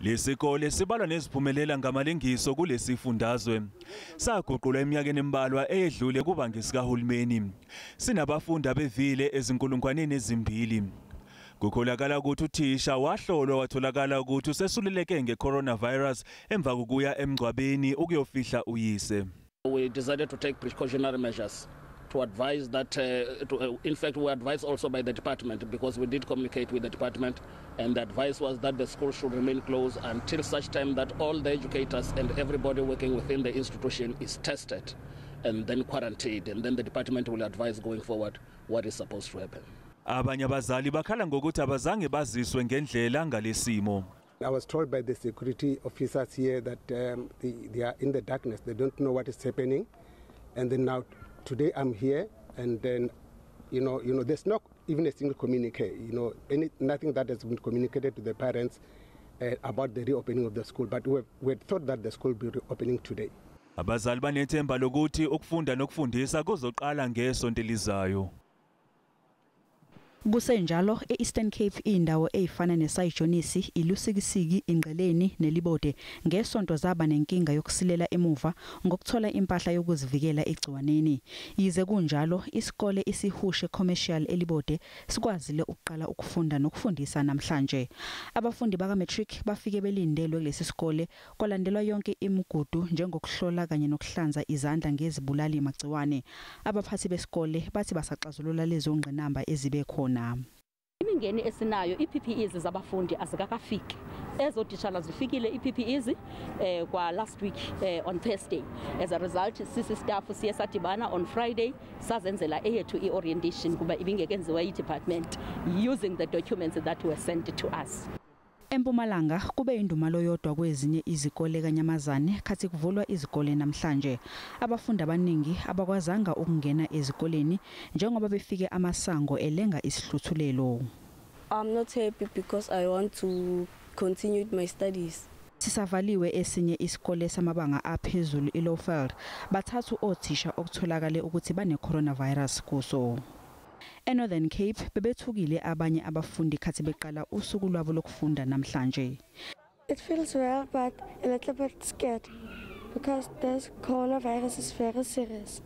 Lesikole sibalwa neziphumelela ngamalengiso kulesifundazwe. Saguqula eminyakeni embalwa eyedlule kuba ngesikahulumeni. Sinabafundi abevile ezinkulungwaneni ezimbili. Kukholakala ukuthi uThisha wahlolwa watholakala ukuthi usesuleleke nge-coronavirus emva kokuya emgcwabeni ukuyofihla uyise. We decided to take precautionary measures to advise that, in fact, we were advised also by the department, because we did communicate with the department, and the advice was that the school should remain closed until such time that all the educators and everybody working within the institution is tested and then quarantined, and then the department will advise going forward what is supposed to happen. Abanye abazali bakhala ngokuthi abazange baziswe ngendlela ngalesimo. I was told by the security officers here that they are in the darkness, they don't know what is happening, and then now today I'm here, and then you know there's not even a single communique, nothing that has been communicated to the parents about the reopening of the school, but we had thought that the school will be reopening today. Abazali banethemba lokuthi ukufunda nokufundisa kuzoqala ngesonto elizayo. Kusenjalo eEastern Cape indawo ezifana neSayijonisi, iLusikisiki, iNgqeleni neLibode ngesonto zaba nenkinga yokusilela emuva ngokuthola impahla yokuzivikela egciwaneni. Yize kunjalo isikole isihushe commercial eLibode sikwazile ukuqala ukufunda nokufundisa namhlanje. Abafundi baka matric bafike belindelwe kulesi sikole kwalandelwa yonke imigudu njengokuhlola kanye nokuhlanza izandla ngezibulali magciwane. Abaphathi besikole bathi basaxazulula lezo ngqinamba ezibe khona. Imingeni esinayo iPPEs zabafundi azikakafiki. Ezothisha zifikile iPPEs kwa last week on Thursday. As a result, sisi staff siye sadibana on Friday sazenzela eyethu iorientation kuba ibingekenziwa yidepartment using the documents that were sent to us. Empumalanga kube indumalo yodwa kwezinye izikole kanyamazane khathi kuvulwa izikole namhlanje. Abafundi abaningi abakwazanga ukungena ezikoleni njengoba befike amasango elenga isihluthulelo. I'm not happy because I want to continue my studies. Sisavaliwe esinye isikole samabanga aphezulu eLowfield bathathu oThisha okutholakale ukuthi bane coronavirus kuso. eNorthern Cape bebethukile abanye abafundi khathi beqala usuku lwabo lokufunda namhlanje. It feels well but a little bit scared because this coronavirus is very serious.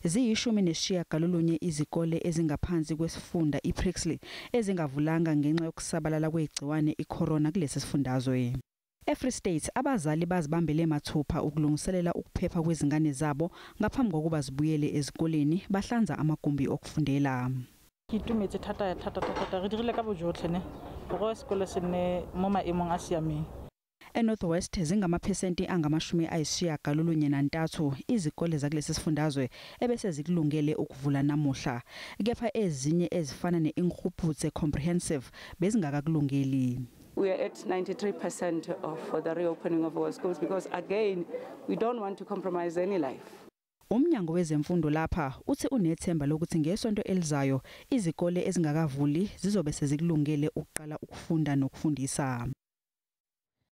Ziyishumi nesishiyagalolunye izikole ezingaphansi kwesifunda iPrixley ezingavulanga ngenxa yokusabalala kwegciwane icorona kulesi sifundazwe. eFree State abazali bazibambele mathupha ukulungiselela ukuphepha kwezingane zabo ngaphambi kokuba zibuyele ezikoleni bahlanza amagumbi okufundela. Kitumetse thata re dirile ka bojotlhe ne go sekole se ne mo maemong a siameng. eNorthwest zingamaphesenti angama-93 izikole zakulesi sifundazwe ebese zikulungele ukuvula namuhla, kepha ezinye ezifana neInkhuputse comprehensive bezingakakulungeli. We are at 93% of the reopening of our schools because again we don't want to compromise any life. UMnyango wezemfundo lapha uthi unethemba lokuthi ngesonto elizayo izikole ezingakavuli zizobe sezikulungele ukuqala ukufunda nokufundisa.